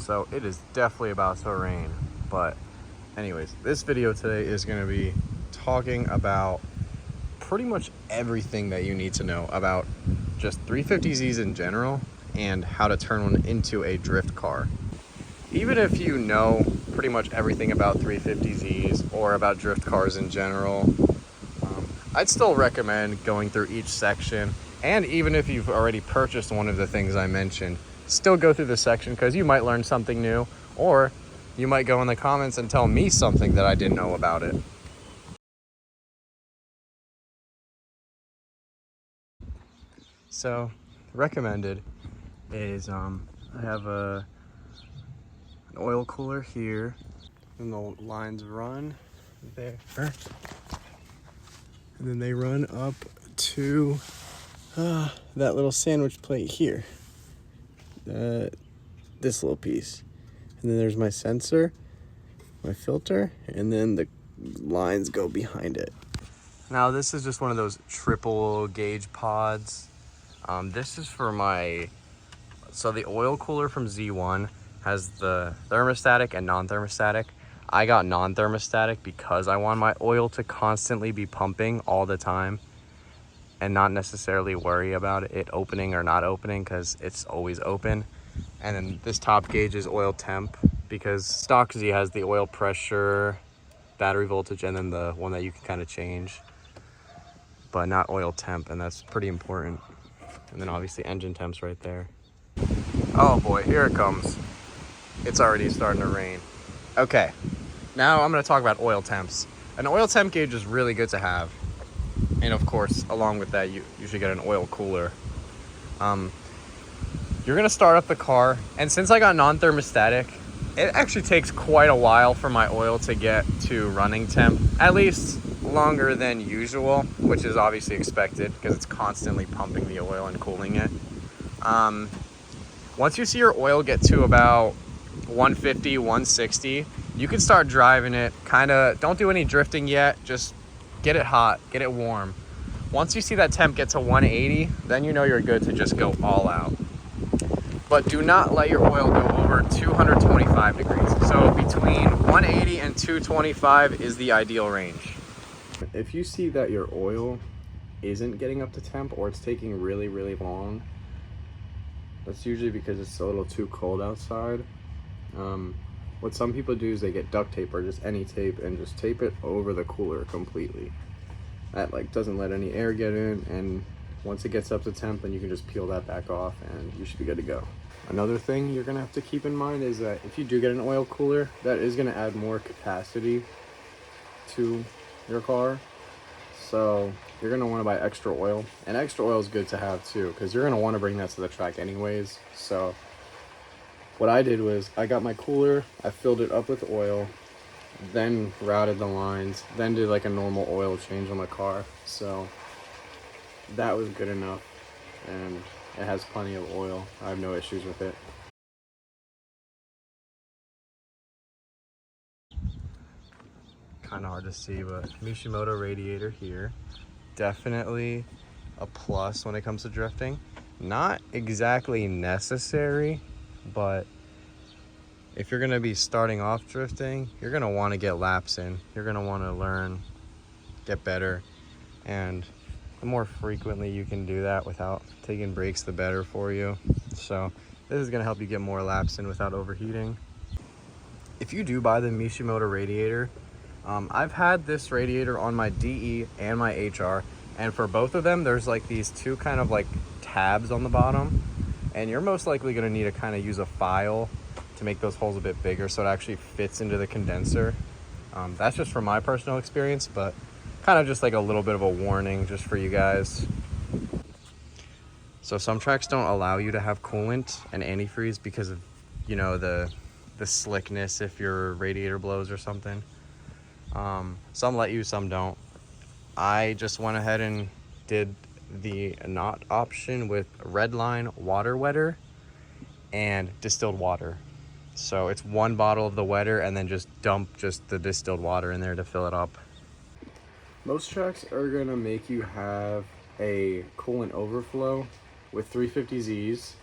so it is definitely about to rain. But anyways, this video today is going to be talking about pretty much everything that you need to know about just 350Zs in general and how to turn one into a drift car. Even if you know pretty much everything about 350Zs or about drift cars in general, I'd still recommend going through each section. And even if you've already purchased one of the things I mentioned, still go through the section because you might learn something new, or you might go in the comments and tell me something that I didn't know about it. So recommended is I have an oil cooler here, and the lines run there, and then they run up to that little sandwich plate here, this little piece, and then there's my sensor, my filter, and then the lines go behind it. Now this is just one of those triple gauge pods. This is for so the oil cooler from Z1 has the thermostatic and non-thermostatic. I got non-thermostatic because I want my oil to constantly be pumping all the time and not necessarily worry about it opening or not opening, because it's always open. And then this top gauge is oil temp, because stock Z has the oil pressure, battery voltage, and then the one that you can kind of change, but not oil temp, and that's pretty important. And then obviously engine temp's right there. Oh boy, here it comes. It's already starting to rain. Okay, now I'm going to talk about oil temps. An oil temp gauge is really good to have. And of course, along with that, you should get an oil cooler. You're going to start up the car. And since I got non-thermostatic, it actually takes quite a while for my oil to get to running temp. At least longer than usual, which is obviously expected because it's constantly pumping the oil and cooling it. Once you see your oil get to about 150, 160, you can start driving it. Don't do any drifting yet, just get it hot, get it warm. Once you see that temp get to 180, then you know you're good to just go all out. But do not let your oil go over 225 degrees. So between 180 and 225 is the ideal range. If you see that your oil isn't getting up to temp, or it's taking really, really long, that's usually because it's a little too cold outside. What some people do is they get duct tape or just any tape and just tape it over the cooler completely. That doesn't let any air get in, and once it gets up to temp, then you can just peel that back off and you should be good to go. Another thing you're gonna have to keep in mind is that if you do get an oil cooler, that is gonna add more capacity to your car. So you're gonna wanna buy extra oil, and extra oil is good to have too, because you're gonna wanna bring that to the track anyways. So what I did was I got my cooler, I filled it up with oil, then routed the lines, then did a normal oil change on the car. So that was good enough, and it has plenty of oil. I have no issues with it. Kind of hard to see, but Mishimoto radiator here. Definitely a plus when it comes to drifting. Not exactly necessary, but if you're going to be starting off drifting, you're going to want to get laps in. You're going to want to learn, get better, and the more frequently you can do that without taking breaks, the better for you. So this is going to help you get more laps in without overheating. If you do buy the Mishimoto radiator, I've had this radiator on my DE and my HR, and for both of them, there's these two kind of tabs on the bottom, and you're most likely going to need to kind of use a file to make those holes a bit bigger so it actually fits into the condenser. That's just from my personal experience, but kind of just a little bit of a warning just for you guys. So some tracks don't allow you to have coolant and antifreeze because of, the slickness if your radiator blows or something. Some let you, some don't. I just went ahead and did the not option with Redline water wetter and distilled water. So it's one bottle of the wetter and then just dump the distilled water in there to fill it up. Most tracks are gonna make you have a coolant overflow with 350Zs.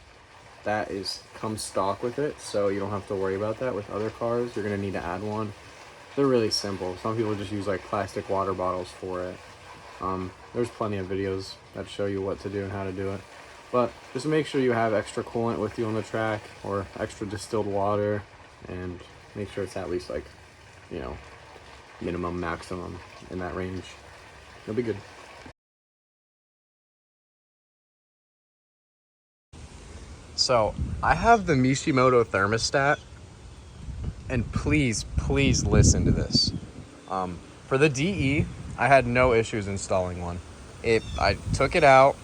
that comes stock with it, so you don't have to worry about that. With other cars, you're gonna need to add one. They're really simple. Some people just use like plastic water bottles for it. There's plenty of videos that show you what to do and how to do it. But just make sure you have extra coolant with you on the track, or extra distilled water, and make sure it's at least like, you know, minimum, maximum in that range. You'll be good. So I have the Mishimoto thermostat, and please listen to this. For the DE, I had no issues installing one. I took it out,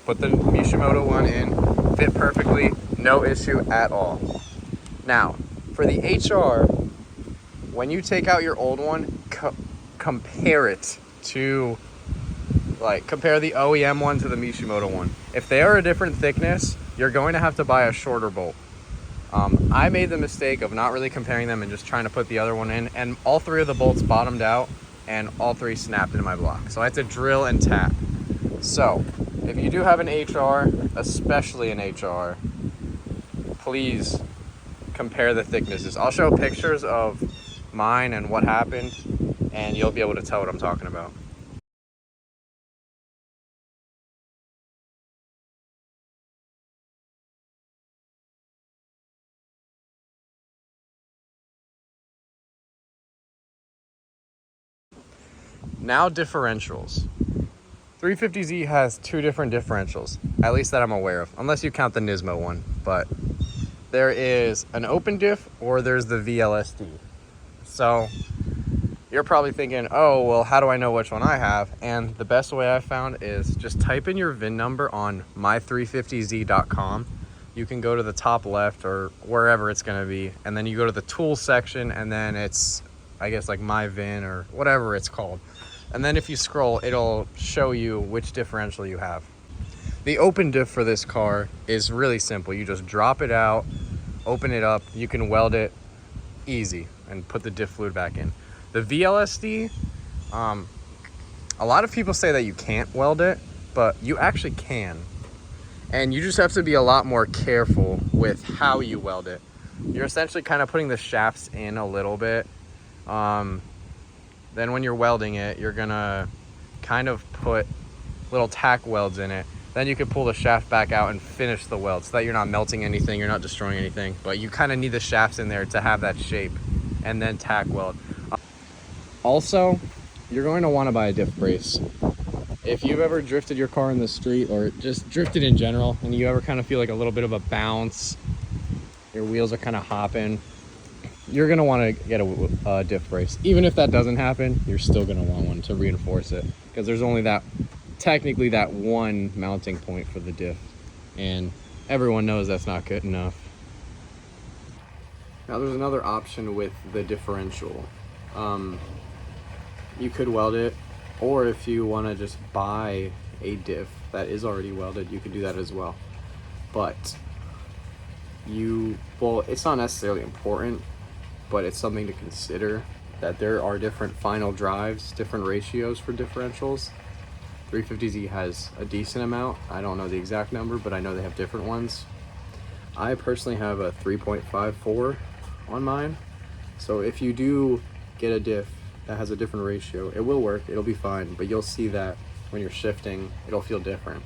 put the Mishimoto one in, fit perfectly, no issue at all. Now, for the HR, when you take out your old one, compare it to, compare the OEM one to the Mishimoto one. If they are a different thickness, you're going to have to buy a shorter bolt. I made the mistake of not really comparing them and just trying to put the other one in, and all three of the bolts bottomed out and all three snapped into my block. So I had to drill and tap. So if you do have an HR, especially an HR, please compare the thicknesses. I'll show pictures of mine and what happened, and you'll be able to tell what I'm talking about. Now differentials. 350Z has two different differentials, at least that I'm aware of, unless you count the Nismo one. But there is an open diff, or there's the VLSD. So you're probably thinking, oh, well, how do I know which one I have? And the best way I found is just type in your VIN number on my350z.com. You can go to the top left or wherever it's going to be, and then you go to the tools section, and then it's, I guess, like my VIN or whatever it's called. And then if you scroll, it'll show you which differential you have. The open diff for this car is really simple. You just drop it out, open it up, you can weld it, easy, and put the diff fluid back in. The VLSD, a lot of people say that you can't weld it, but you actually can. And you just have to be a lot more careful with how you weld it. You're essentially kind of putting the shafts in a little bit. Then when you're welding it, you're gonna kind of put little tack welds in it. Then you can pull the shaft back out and finish the weld so that you're not melting anything, you're not destroying anything. But you kind of need the shafts in there to have that shape, and then tack weld. Also, you're going to want to buy a diff brace. If you've ever drifted your car in the street, or just drifted in general, and you ever kind of feel like a little bit of a bounce, your wheels are kind of hopping, you're going to want to get a diff brace. Even if that doesn't happen, you're still going to want one to reinforce it, because there's only technically that one mounting point for the diff, and everyone knows that's not good enough. Now there's another option with the differential. You could weld it, or if you want to just buy a diff that is already welded, you could do that as well. But well, it's not necessarily important, but it's something to consider, that there are different final drives, different ratios for differentials. 350Z has a decent amount. I don't know the exact number, but I know they have different ones. I personally have a 3.54 on mine. So if you do get a diff that has a different ratio, it will work, it'll be fine, but you'll see that when you're shifting, it'll feel different.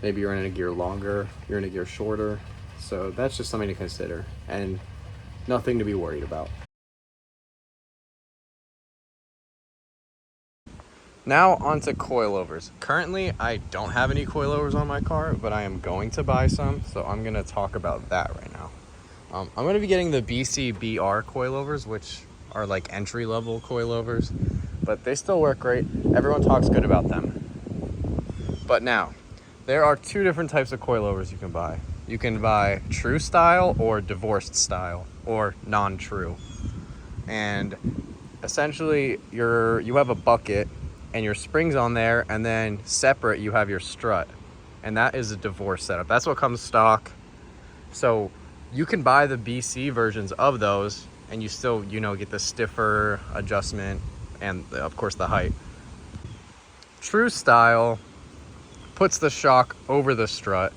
Maybe you're in a gear longer, you're in a gear shorter. So that's just something to consider, and nothing to be worried about. Now onto coilovers. Currently, I don't have any coilovers on my car, but I am going to buy some, so I'm gonna talk about that right now. I'm gonna be getting the BCBR coilovers, which are like entry-level coilovers, but they still work great. Everyone talks good about them. But now, there are two different types of coilovers you can buy. You can buy true style or divorced style, or non-true. And essentially, you have a bucket and your springs on there, and then separate you have your strut. And that is a divorce setup. That's what comes stock. So you can buy the BC versions of those, and you still, get the stiffer adjustment and of course the height. True style puts the shock over the strut,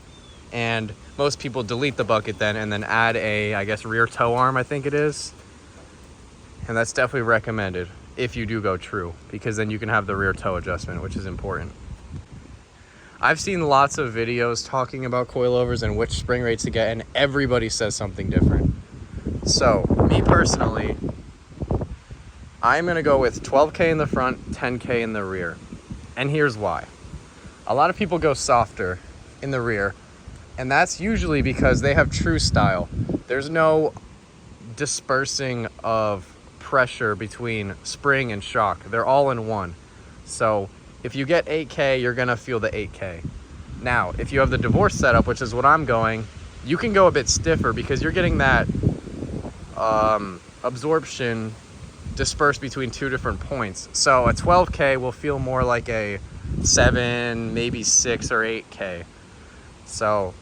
and most people delete the bucket then and then add a, I guess, rear toe arm, I think it is. And that's definitely recommended if you do go true, because then you can have the rear toe adjustment, which is important. I've seen lots of videos talking about coilovers and which spring rates to get, and everybody says something different. So, me personally, I'm gonna go with 12K in the front, 10K in the rear. And here's why. A lot of people go softer in the rear, and that's usually because they have true style. There's no dispersing of pressure between spring and shock. They're all in one. So if you get 8K, you're gonna feel the 8K. Now, if you have the divorce setup, which is what I'm going, you can go a bit stiffer because you're getting that absorption dispersed between two different points. So a 12K will feel more like a 7, maybe 6 or 8K. So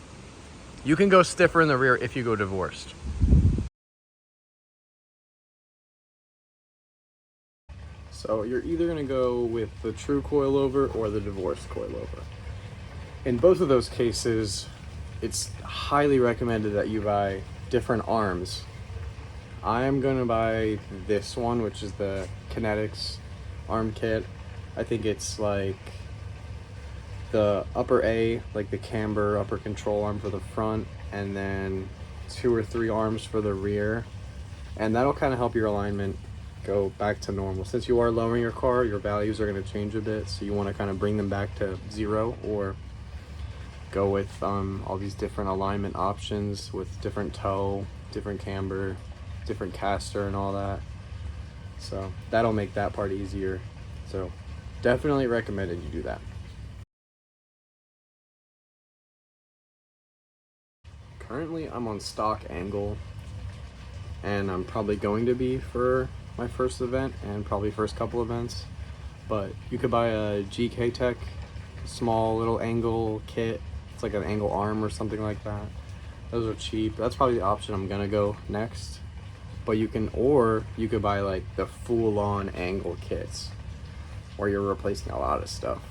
you can go stiffer in the rear if you go divorced. So you're either gonna go with the true coilover or the divorced coilover. In both of those cases, it's highly recommended that you buy different arms. I am gonna buy this one, which is the Kinetics arm kit. I think it's like the upper A, like the camber upper control arm for the front, and then 2 or 3 arms for the rear. And that'll kind of help your alignment go back to normal. Since you are lowering your car, your values are going to change a bit, so you want to kind of bring them back to 0, or go with all these different alignment options with different toe, different camber, different caster and all that. So that'll make that part easier. So definitely recommended you do that. Currently I'm on stock angle, and I'm probably going to be for my first event and probably first couple events. But you could buy a GK Tech small little angle kit. It's like an angle arm or something like that. Those are cheap. That's probably the option I'm gonna go next. But you could buy like the full-on angle kits where you're replacing a lot of stuff.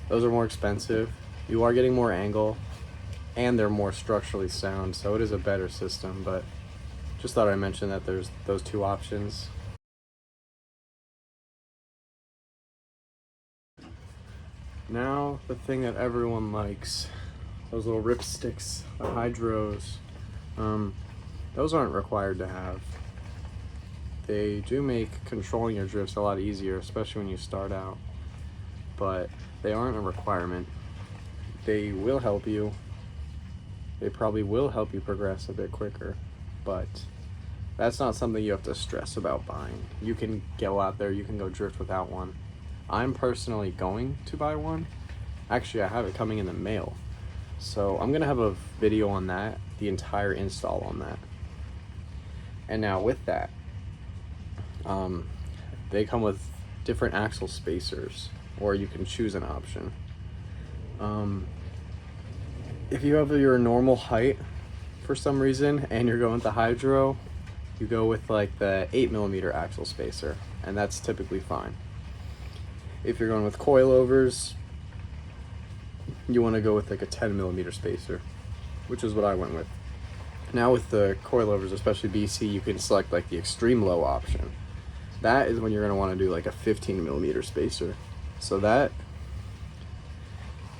Those are more expensive. You are getting more angle, and they're more structurally sound, so it is a better system. But just thought I'd mention that there's those two options. Now, the thing that everyone likes, those little ripsticks, the hydros. Those aren't required to have. They do make controlling your drifts a lot easier, especially when you start out, but they aren't a requirement. They will help you. They probably will help you progress a bit quicker, but that's not something you have to stress about buying. You can go out there, you can go drift without one. I'm personally going to buy one. Actually, I have it coming in the mail. So I'm gonna have a video on that, the entire install on that. And now with that, they come with different axle spacers, or you can choose an option. If you have your normal height for some reason and you're going with the hydro, you go with like the 8mm axle spacer, and that's typically fine. If you're going with coilovers, you want to go with like a 10mm spacer, which is what I went with. Now with the coilovers, especially BC, you can select like the extreme low option. That is when you're going to want to do like a 15mm spacer. So that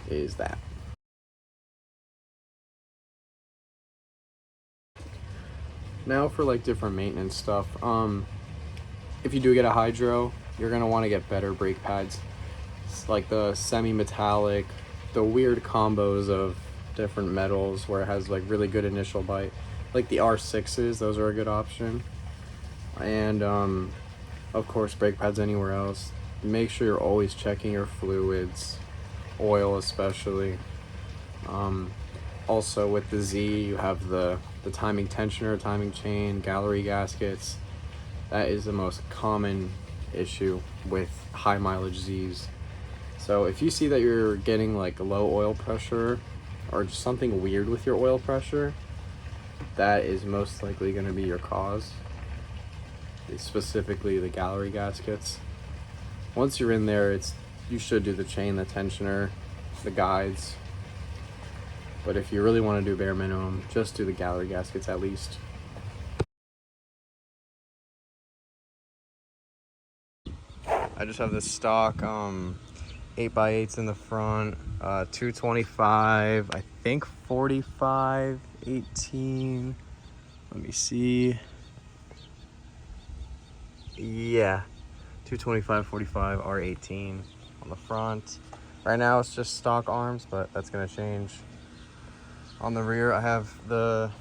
is that. Now for like different maintenance stuff. If you do get a hydro, you're going to want to get better brake pads. It's like the semi-metallic, the weird combos of different metals where it has like really good initial bite. Like the R6s, those are a good option. And of course, brake pads anywhere else. Make sure you're always checking your fluids, oil especially. Also with the Z, you have the timing tensioner, timing chain, gallery gaskets. That is the most common issue with high mileage Zs. So if you see that you're getting like low oil pressure or just something weird with your oil pressure, that is most likely going to be your cause. Specifically the gallery gaskets. Once you're in there, you should do the chain, the tensioner, the guides. But if you really want to do bare minimum, just do the gallery gaskets at least. I just have this stock 8x8s in the front, 225, I think 45, 18. Let me see. Yeah, 225, 45, R18 on the front. Right now it's just stock arms, but that's gonna change. On the rear, I have the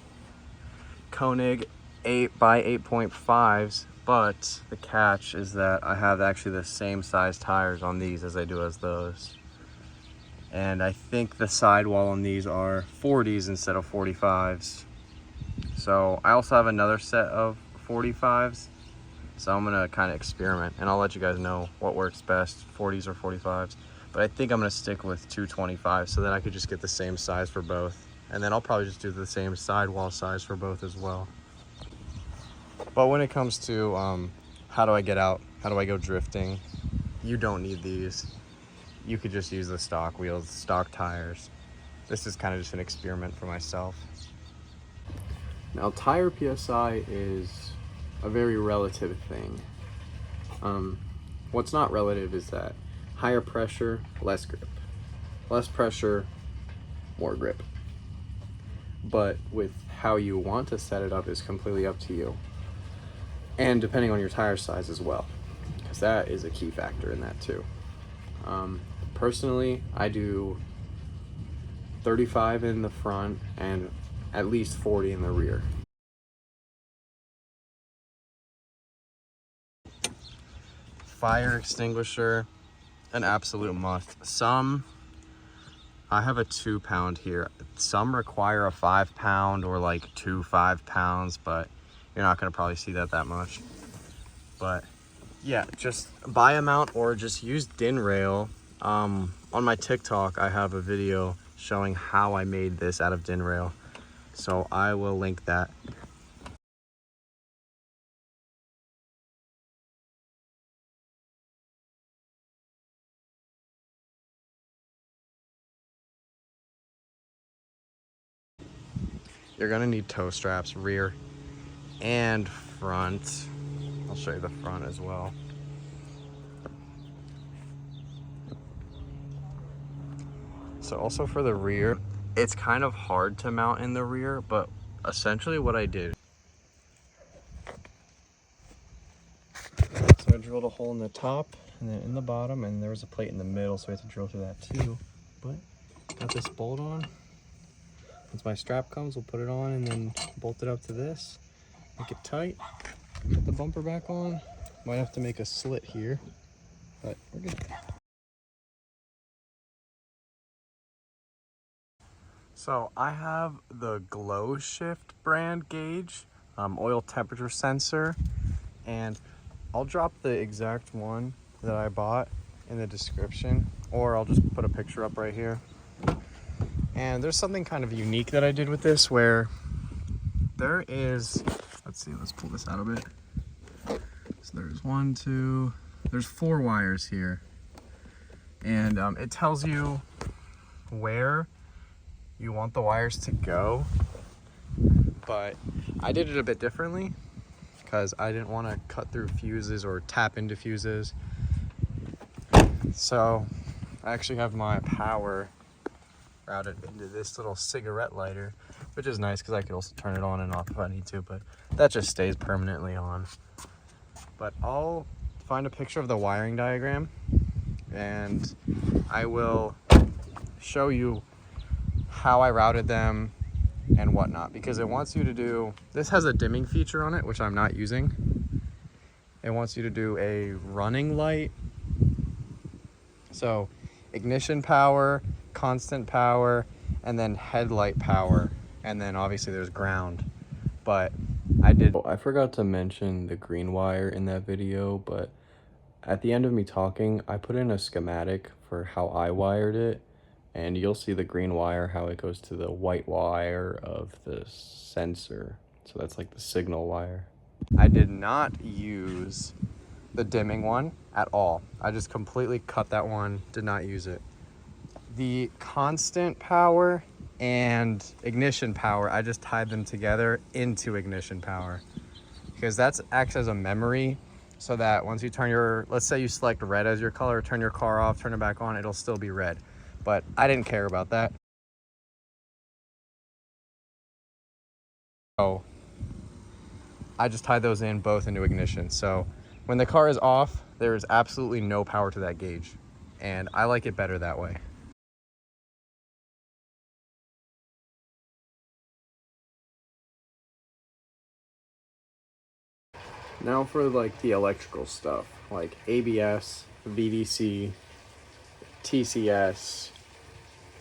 Koenig 8x8.5s, but the catch is that I have actually the same size tires on these as I do as those. And I think the sidewall on these are 40s instead of 45s. So I also have another set of 45s. So I'm gonna kind of experiment, and I'll let you guys know what works best, 40s or 45s. But I think I'm gonna stick with 225 so that I could just get the same size for both. And then I'll probably just do the same sidewall size for both as well. But when it comes to how do I get out, how do I go drifting, you don't need these. You could just use the stock wheels, stock tires. This is kind of just an experiment for myself. Now, tire PSI is a very relative thing. What's not relative is that higher pressure, less grip. Less pressure, more grip. But with how you want to set it up is completely up to you. And depending on your tire size as well, because that is a key factor in that too. Personally, I do 35 in the front and at least 40 in the rear. Fire extinguisher, an absolute must. I have a 2 pound here. Some require a 5 pound or like 2 5 pounds, but you're not gonna probably see that much. But yeah, just buy a mount or just use DIN rail. On my TikTok, I have a video showing how I made this out of DIN rail. So I will link that. You're gonna need toe straps, rear and front. I'll show you the front as well. So also for the rear, it's kind of hard to mount in the rear, but essentially what I did. So I drilled a hole in the top and then in the bottom, and there was a plate in the middle, so I had to drill through that too. But got this bolt on. Once my strap comes, we'll put it on and then bolt it up to this. Make it tight. Put the bumper back on. Might have to make a slit here, but we're good. So I have the Glow Shift brand gauge, oil temperature sensor, and I'll drop the exact one that I bought in the description, or I'll just put a picture up right here. And there's something kind of unique that I did with this, where there is, let's see, let's pull this out a bit. So there's 4 wires here, and it tells you where you want the wires to go, but I did it a bit differently because I didn't want to cut through fuses or tap into fuses. So I actually have my power routed into this little cigarette lighter, which is nice because I could also turn it on and off if I need to, but that just stays permanently on. But I'll find a picture of the wiring diagram and I will show you how I routed them and whatnot, because it wants you to do, this has a dimming feature on it, which I'm not using. It wants you to do a running light. So ignition power, constant power, and then headlight power. And then obviously there's ground. But I forgot to mention the green wire in that video, but at the end of me talking, I put in a schematic for how I wired it. And you'll see the green wire, how it goes to the white wire of the sensor. So that's like the signal wire. I did not use the dimming one at all. I just completely cut that one, did not use it. The constant power and ignition power, I just tied them together into ignition power, because that acts as a memory, so that once you turn your, let's say you select red as your color, turn your car off, turn it back on, it'll still be red. But I didn't care about that. So I just tied those in both into ignition. So when the car is off, there is absolutely no power to that gauge. And I like it better that way. Now for like the electrical stuff, like ABS, VDC, TCS,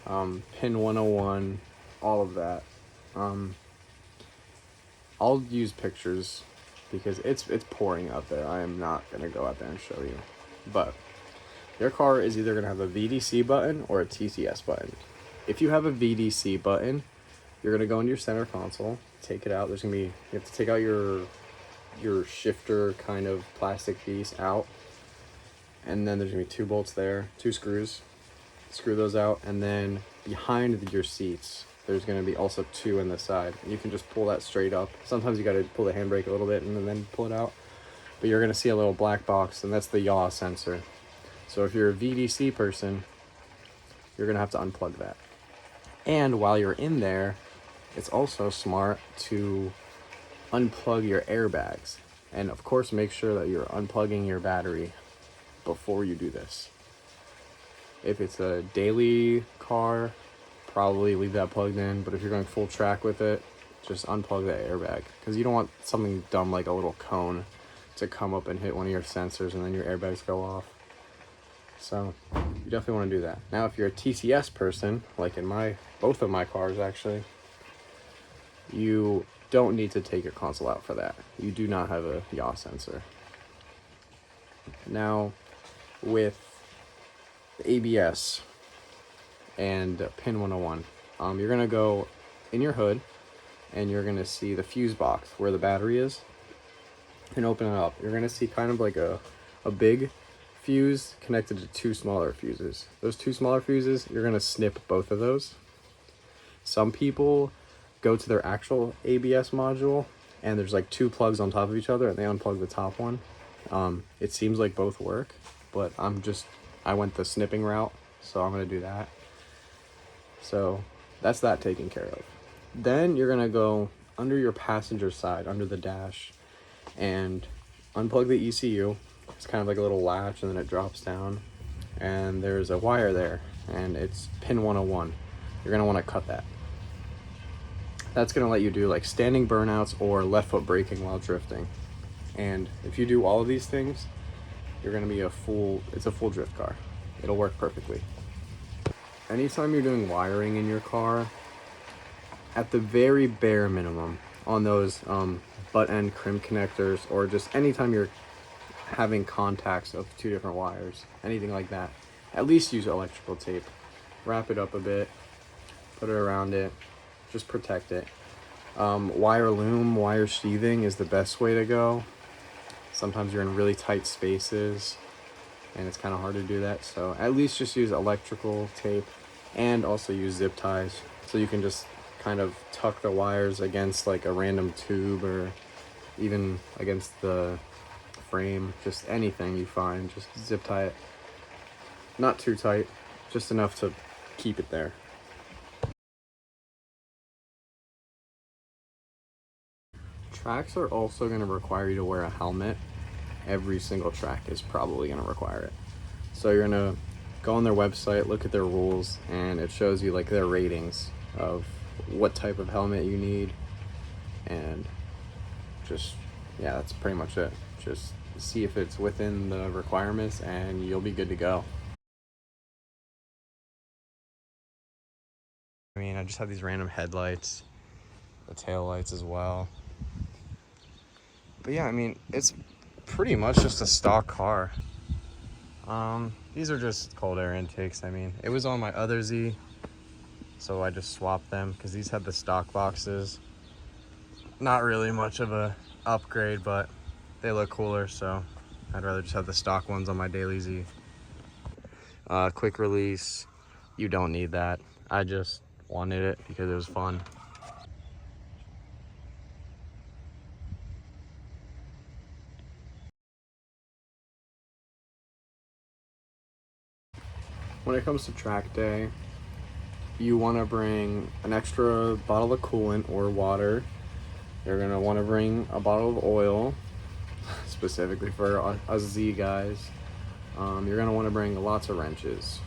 pin 101, all of that. I'll use pictures because it's pouring out there. I am not gonna go out there and show you. But your car is either gonna have a VDC button or a TCS button. If you have a VDC button, you're gonna go into your center console, take it out. There's gonna be, you have to take out your shifter kind of plastic piece out, and then there's gonna be 2 bolts there, 2 screws. Screw those out, and then behind your seats there's going to be also 2 in the side. You can just pull that straight up. Sometimes you got to pull the handbrake a little bit and then pull it out, but you're going to see a little black box, and that's the yaw sensor. So if you're a VDC person, you're going to have to unplug that. And while you're in there, it's also smart to unplug your airbags, and of course make sure that you're unplugging your battery before you do this. If it's a daily car, probably leave that plugged in, but if you're going full track with it, just unplug that airbag, because you don't want something dumb like a little cone to come up and hit one of your sensors and then your airbags go off. So you definitely want to do that. Now if you're a TCS person, like in both of my cars actually, you don't need to take your console out for that. You do not have a yaw sensor. Now with ABS and pin 101, you're gonna go in your hood and you're gonna see the fuse box where the battery is, and open it up. You're gonna see kind of like a big fuse connected to 2 smaller fuses. Those 2 smaller fuses, you're gonna snip both of those. Some people go to their actual ABS module and there's like 2 plugs on top of each other and they unplug the top one. It seems like both work, but I went the snipping route, so I'm gonna do that. So that's that taken care of. Then you're gonna go under your passenger side, under the dash, and unplug the ECU. It's kind of like a little latch, and then it drops down, and there's a wire there, and it's pin 101. You're gonna wanna cut that. That's gonna let you do like standing burnouts or left foot braking while drifting. And if you do all of these things, you're gonna be it's a full drift car. It'll work perfectly. Anytime you're doing wiring in your car, at the very bare minimum, on those butt end crimp connectors, or just anytime you're having contacts of 2 different wires, anything like that, at least use electrical tape. Wrap it up a bit, put it around it, just protect it. Wire loom, wire sheathing is the best way to go. Sometimes you're in really tight spaces and it's kind of hard to do that, so at least just use electrical tape, and also use zip ties, so you can just kind of tuck the wires against like a random tube or even against the frame. Just anything you find, just zip tie it. Not too tight, just enough to keep it there. Tracks are also going to require you to wear a helmet. Every single track is probably going to require it. So you're going to go on their website, look at their rules, and it shows you like their ratings of what type of helmet you need, and just, yeah, that's pretty much it. Just see if it's within the requirements and you'll be good to go. I mean, I just have these random headlights, the tail lights as well. But yeah, I mean, it's pretty much just a stock car. These are just cold air intakes. I mean, it was on my other Z, so I just swapped them because these had the stock boxes. Not really much of a upgrade, but they look cooler, so I'd rather just have the stock ones on my daily Z. Quick release, you don't need that. I just wanted it because it was fun. When it comes to track day, you want to bring an extra bottle of coolant or water. You're going to want to bring a bottle of oil, specifically for us Z guys. You're going to want to bring lots of wrenches,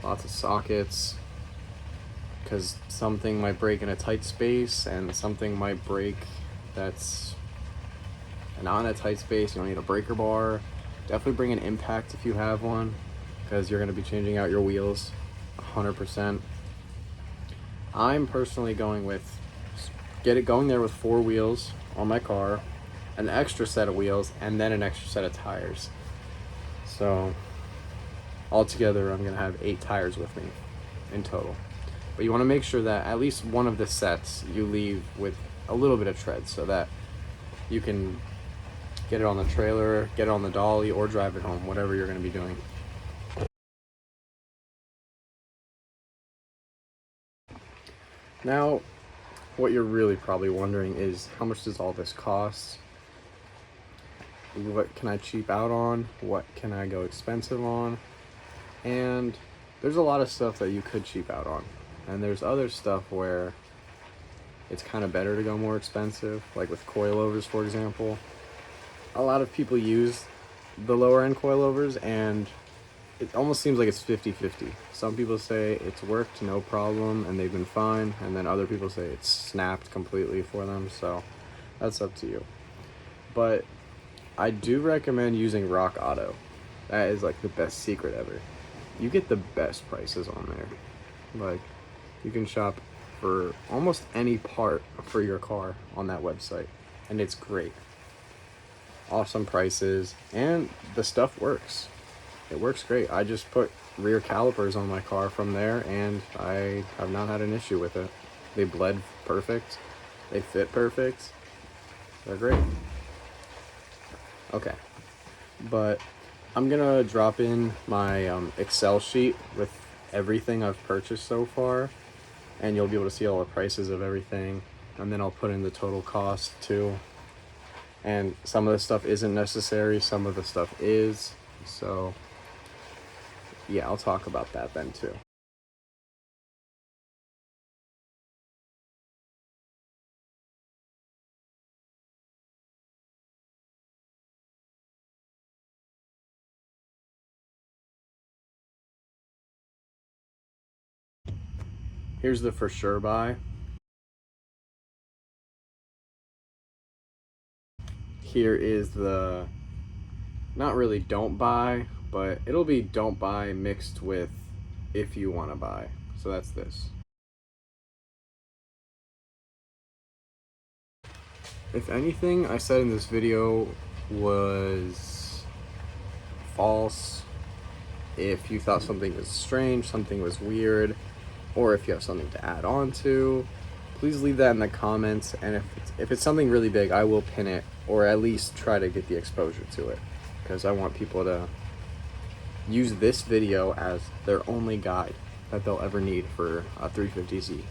lots of sockets, because something might break in a tight space and something might break that's not in a tight space. You don't need a breaker bar. Definitely bring an impact if you have one, because you're going to be changing out your wheels 100%. I'm personally going there with 4 wheels on my car, an extra set of wheels, and then an extra set of tires. So altogether, I'm gonna have 8 tires with me in total. But you want to make sure that at least one of the sets you leave with a little bit of tread, so that you can get it on the trailer, get it on the dolly, or drive it home, whatever you're going to be doing. Now, what you're really probably wondering is, how much does all this cost? What can I cheap out on? What can I go expensive on? And there's a lot of stuff that you could cheap out on. And there's other stuff where it's kind of better to go more expensive, like with coilovers, for example. A lot of people use the lower end coilovers, and it almost seems like it's 50-50. Some people say it's worked no problem and they've been fine, and then other people say it's snapped completely for them, so that's up to you. But I do recommend using Rock Auto. That is like the best secret ever. You get the best prices on there. Like, you can shop for almost any part for your car on that website, and it's great. Awesome prices, and the stuff works. It works great. I just put rear calipers on my car from there, and I have not had an issue with it. They bled perfect. They fit perfect. They're great. Okay, but I'm gonna drop in my Excel sheet with everything I've purchased so far, and you'll be able to see all the prices of everything, and then I'll put in the total cost too. And some of the stuff isn't necessary, some of the stuff is, so yeah, I'll talk about that then too. Here's the for sure buy. Here is the not really don't buy, but it'll be don't buy mixed with if you want to buy. So that's this. If anything I said in this video was false, if you thought something was strange, something was weird, or if you have something to add on to, please leave that in the comments. And if it's something really big, I will pin it, or at least try to get the exposure to it, because I want people to use this video as their only guide that they'll ever need for a 350Z.